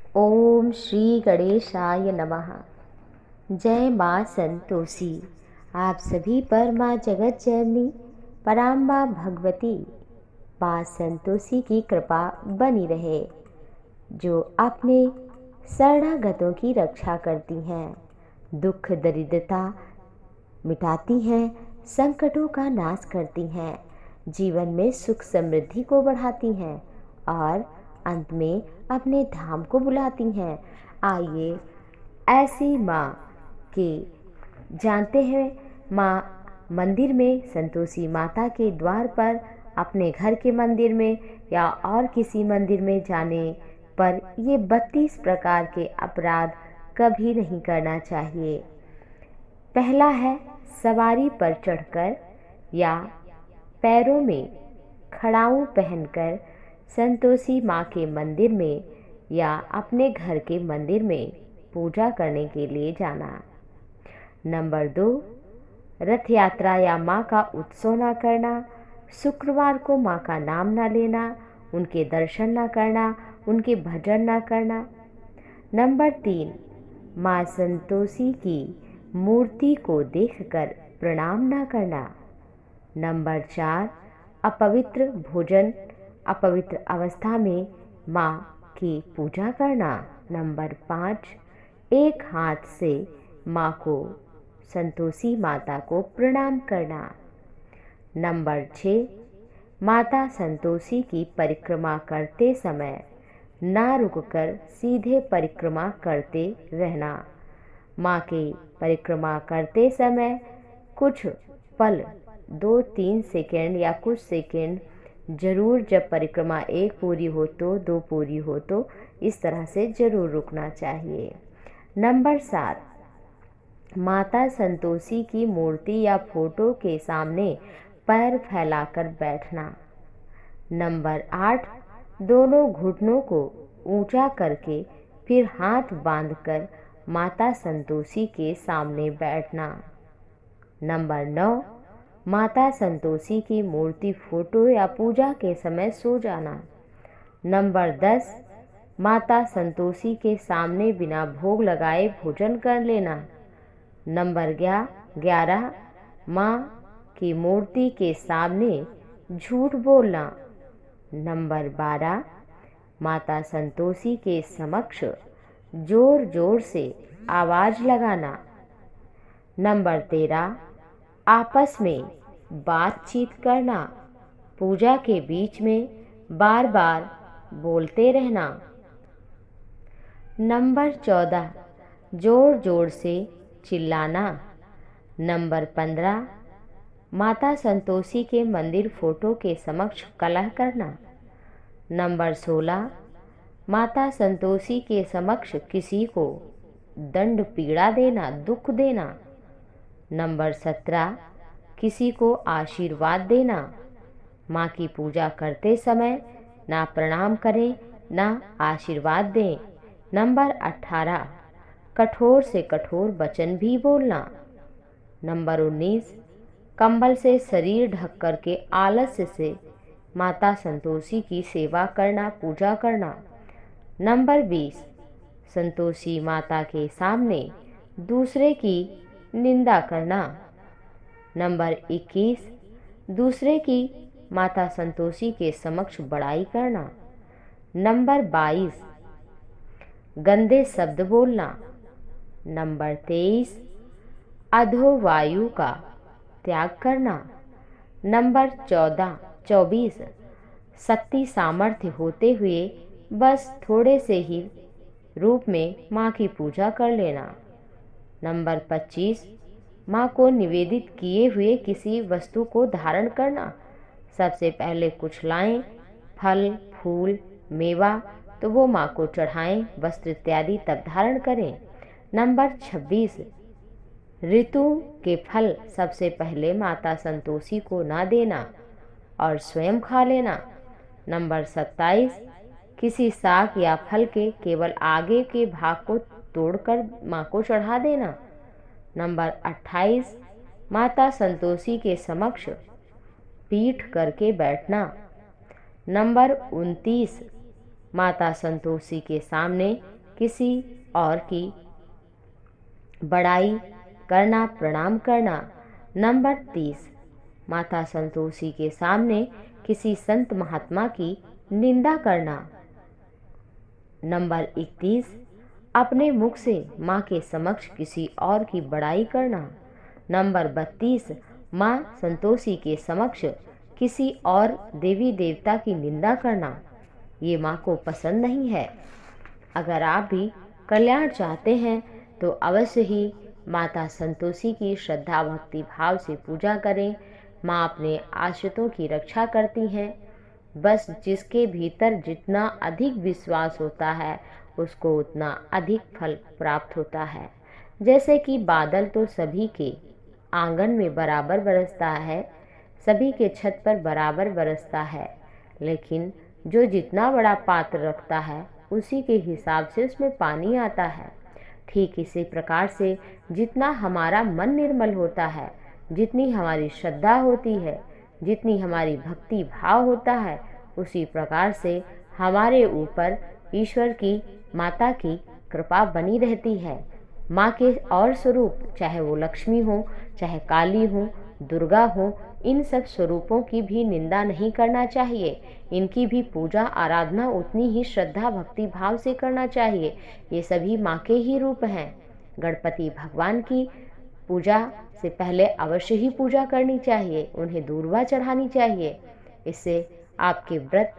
ओम श्री गणेशाय नमः। जय माँ संतोषी। आप सभी पर माँ जगत जननी पराम्बा भगवती माँ संतोषी की कृपा बनी रहे, जो अपने शरणागतों की रक्षा करती हैं, दुख दरिद्रता मिटाती हैं, संकटों का नाश करती हैं, जीवन में सुख समृद्धि को बढ़ाती हैं और अंत में अपने धाम को बुलाती हैं। आइए ऐसी माँ के जानते हैं। माँ मंदिर में, संतोषी माता के द्वार पर, अपने घर के मंदिर में या और किसी मंदिर में जाने पर ये 32 प्रकार के अपराध कभी नहीं करना चाहिए। पहला है सवारी पर चढ़कर या पैरों में खड़ाऊं पहनकर संतोषी माँ के मंदिर में या अपने घर के मंदिर में पूजा करने के लिए जाना। नंबर 2, रथ यात्रा या माँ का उत्सव ना करना, शुक्रवार को माँ का नाम ना लेना, उनके दर्शन ना करना, उनके भजन ना करना। नंबर 3, माँ संतोषी की मूर्ति को देखकर प्रणाम ना करना। नंबर 4, अपवित्र भोजन, अपवित्र अवस्था में माँ की पूजा करना। नंबर 5, एक हाथ से माँ को, संतोषी माता को प्रणाम करना। नंबर 6, माता संतोषी की परिक्रमा करते समय ना रुककर सीधे परिक्रमा करते रहना। माँ की परिक्रमा करते समय कुछ पल, 2-3 सेकेंड या कुछ सेकेंड जरूर, जब परिक्रमा 1 पूरी हो तो 2 पूरी हो तो इस तरह से जरूर रुकना चाहिए। नंबर 7, माता संतोषी की मूर्ति या फोटो के सामने पैर फैलाकर बैठना। नंबर 8, दोनों घुटनों को ऊंचा करके फिर हाथ बांधकर माता संतोषी के सामने बैठना। नंबर 9, माता संतोषी की मूर्ति, फोटो या पूजा के समय सो जाना। नंबर 10, माता संतोषी के सामने बिना भोग लगाए भोजन कर लेना। नंबर 11, माँ की मूर्ति के सामने झूठ बोलना। नंबर 12, माता संतोषी के समक्ष जोर जोर से आवाज लगाना। नंबर 13, आपस में बातचीत करना, पूजा के बीच में बार बार बोलते रहना। नंबर 14, जोर जोर से चिल्लाना। नंबर 15, माता संतोषी के मंदिर फोटो के समक्ष कलह करना। नंबर 16, माता संतोषी के समक्ष किसी को दंड पीड़ा देना, दुख देना। नंबर 17, किसी को आशीर्वाद देना। माँ की पूजा करते समय ना प्रणाम करें ना आशीर्वाद दें। नंबर 18, कठोर से कठोर वचन भी बोलना। नंबर 19, कंबल से शरीर ढक कर के आलस्य से माता संतोषी की सेवा करना, पूजा करना। नंबर 20, संतोषी माता के सामने दूसरे की निंदा करना। नंबर 21, दूसरे की माता संतोषी के समक्ष बड़ाई करना। नंबर 22, गंदे शब्द बोलना। नंबर 23, अधोवायु का त्याग करना। नंबर 24, शक्ति सामर्थ्य होते हुए बस थोड़े से ही रूप में माँ की पूजा कर लेना। नंबर 25, माँ को निवेदित किए हुए किसी वस्तु को धारण करना। सबसे पहले कुछ लाएं, फल फूल मेवा, तो वो माँ को चढ़ाएं, वस्त्र इत्यादि तब धारण करें। नंबर 26, ऋतु के फल सबसे पहले माता संतोषी को ना देना और स्वयं खा लेना। नंबर 27, किसी शाक या फल के केवल आगे के भाग को तोड़कर माँ को चढ़ा देना। नंबर 28, माता संतोषी के समक्ष पीठ करके बैठना। नंबर 29, माता संतोषी के सामने किसी और की बड़ाई करना, प्रणाम करना। नंबर 30, माता संतोषी के सामने किसी संत महात्मा की निंदा करना। नंबर 31, अपने मुख से माँ के समक्ष किसी और की बड़ाई करना। नंबर 32, माँ संतोषी के समक्ष किसी और देवी देवता की निंदा करना। ये माँ को पसंद नहीं है। अगर आप भी कल्याण चाहते हैं तो अवश्य ही माता संतोषी की श्रद्धा भक्ति भाव से पूजा करें। माँ अपने आश्रितों की रक्षा करती हैं। बस जिसके भीतर जितना अधिक विश्वास होता है उसको उतना अधिक फल प्राप्त होता है। जैसे कि बादल तो सभी के आंगन में बराबर बरसता है, सभी के छत पर बराबर बरसता है, लेकिन जो जितना बड़ा पात्र रखता है उसी के हिसाब से उसमें पानी आता है। ठीक इसी प्रकार से जितना हमारा मन निर्मल होता है, जितनी हमारी श्रद्धा होती है, जितनी हमारी भक्ति भाव होता है, उसी प्रकार से हमारे ऊपर ईश्वर की, माता की कृपा बनी रहती है। माँ के और स्वरूप, चाहे वो लक्ष्मी हो, चाहे काली हो, दुर्गा हो, इन सब स्वरूपों की भी निंदा नहीं करना चाहिए। इनकी भी पूजा आराधना उतनी ही श्रद्धा भक्ति भाव से करना चाहिए। ये सभी माँ के ही रूप हैं। गणपति भगवान की पूजा से पहले अवश्य ही पूजा करनी चाहिए, उन्हें दूर्वा चढ़ानी चाहिए। इससे आपके व्रत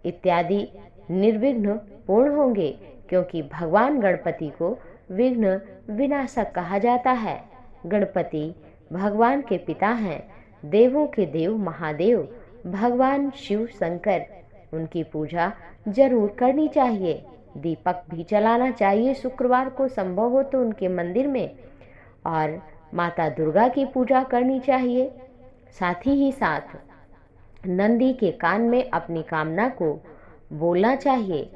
इत्यादि निर्विघ्न पूर्ण होंगे, क्योंकि भगवान गणपति को विघ्न विनाशक कहा जाता है। गणपति भगवान के पिता हैं, देवों के देव महादेव भगवान शिव शंकर। उनकी पूजा जरूर करनी चाहिए। दीपक भी जलाना चाहिए शुक्रवार को, संभव हो तो उनके मंदिर में, और माता दुर्गा की पूजा करनी चाहिए। साथ ही साथ नंदी के कान में अपनी कामना को बोलना चाहिए।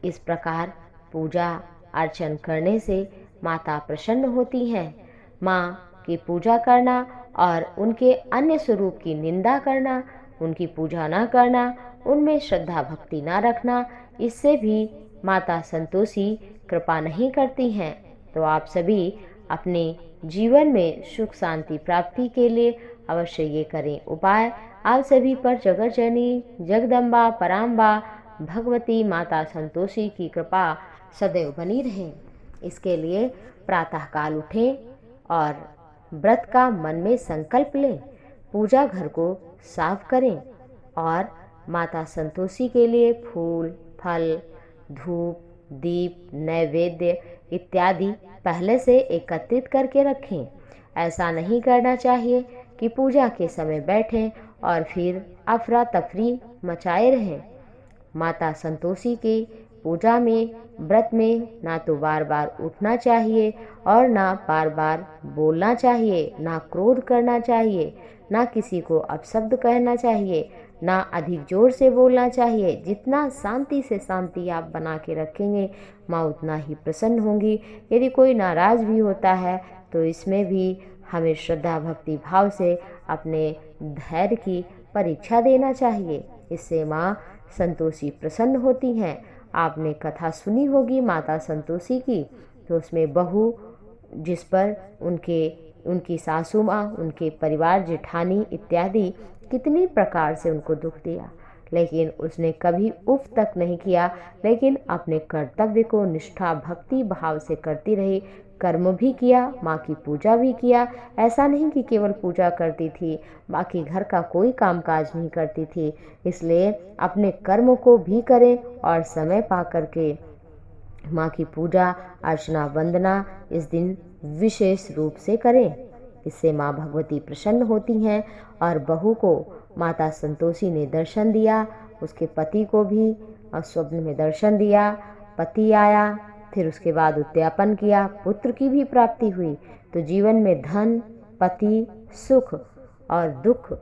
इस प्रकार पूजा अर्चन करने से माता प्रसन्न होती हैं। माँ की पूजा करना और उनके अन्य स्वरूप की निंदा करना, उनकी पूजा ना करना, उनमें श्रद्धा भक्ति ना रखना, इससे भी माता संतोषी कृपा नहीं करती हैं। तो आप सभी अपने जीवन में सुख शांति प्राप्ति के लिए अवश्य ये करें उपाय। आप सभी पर जगत जननी जगदम्बा पराम्बा भगवती माता संतोषी की कृपा सदैव बनी रहे। इसके लिए प्रातःकाल उठें और व्रत का मन में संकल्प लें, पूजा घर को साफ करें और माता संतोषी के लिए फूल, फल, धूप, दीप, नैवेद्य इत्यादि पहले से एकत्रित करके रखें। ऐसा नहीं करना चाहिए कि पूजा के समय बैठें और फिर अफरा तफरी मचाए रहें। माता संतोषी के पूजा में, व्रत में ना तो बार बार उठना चाहिए और ना बार बार बोलना चाहिए, ना क्रोध करना चाहिए, ना किसी को अपशब्द कहना चाहिए, ना अधिक जोर से बोलना चाहिए। जितना शांति से शांति आप बना के रखेंगे, माँ उतना ही प्रसन्न होंगी। यदि कोई नाराज भी होता है तो इसमें भी हमें श्रद्धा भक्ति भाव से अपने धैर्य की परीक्षा देना चाहिए। इससे माँ संतोषी प्रसन्न होती हैं। आपने कथा सुनी होगी माता संतोषी की, तो उसमें बहू जिस पर उनकी सासू माँ, उनके परिवार जेठानी इत्यादि कितनी प्रकार से उनको दुख दिया, लेकिन उसने कभी उफ तक नहीं किया, लेकिन अपने कर्तव्य को निष्ठा भक्ति भाव से करती रही। कर्म भी किया, माँ की पूजा भी किया। ऐसा नहीं कि केवल पूजा करती थी, बाकी घर का कोई कामकाज नहीं करती थी। इसलिए अपने कर्म को भी करें और समय पा करके माँ की पूजा अर्चना वंदना इस दिन विशेष रूप से करें। इससे माँ भगवती प्रसन्न होती हैं। और बहू को माता संतोषी ने दर्शन दिया, उसके पति को भी स्वप्न में दर्शन दिया, पति आया, फिर उसके बाद उद्यापन किया, पुत्र की भी प्राप्ति हुई। तो जीवन में धन, पति, सुख और दुख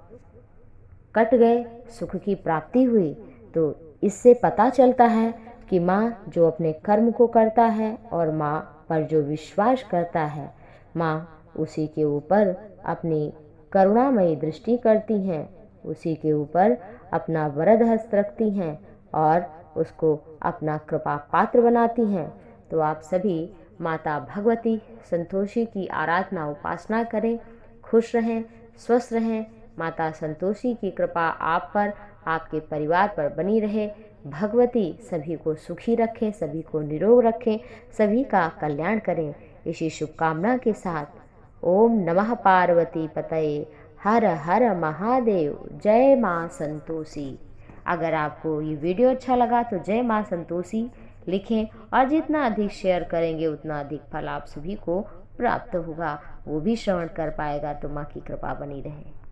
कट गए, सुख की प्राप्ति हुई। तो इससे पता चलता है कि माँ जो अपने कर्म को करता है और माँ पर जो विश्वास करता है, माँ उसी के ऊपर अपनी करुणामयी दृष्टि करती हैं, उसी के ऊपर अपना वरद हस्त रखती हैं और उसको अपना कृपा पात्र बनाती हैं। तो आप सभी माता भगवती संतोषी की आराधना उपासना करें। खुश रहें, स्वस्थ रहें। माता संतोषी की कृपा आप पर, आपके परिवार पर बनी रहे। भगवती सभी को सुखी रखें, सभी को निरोग रखें, सभी का कल्याण करें। इसी शुभकामना के साथ ओम नमः पार्वती पतये, हर हर महादेव, जय माँ संतोषी। अगर आपको ये वीडियो अच्छा लगा तो जय माँ संतोषी लिखें, और जितना अधिक शेयर करेंगे उतना अधिक फल आप सभी को प्राप्त होगा, वो भी श्रवण कर पाएगा। तो माँ की कृपा बनी रहे।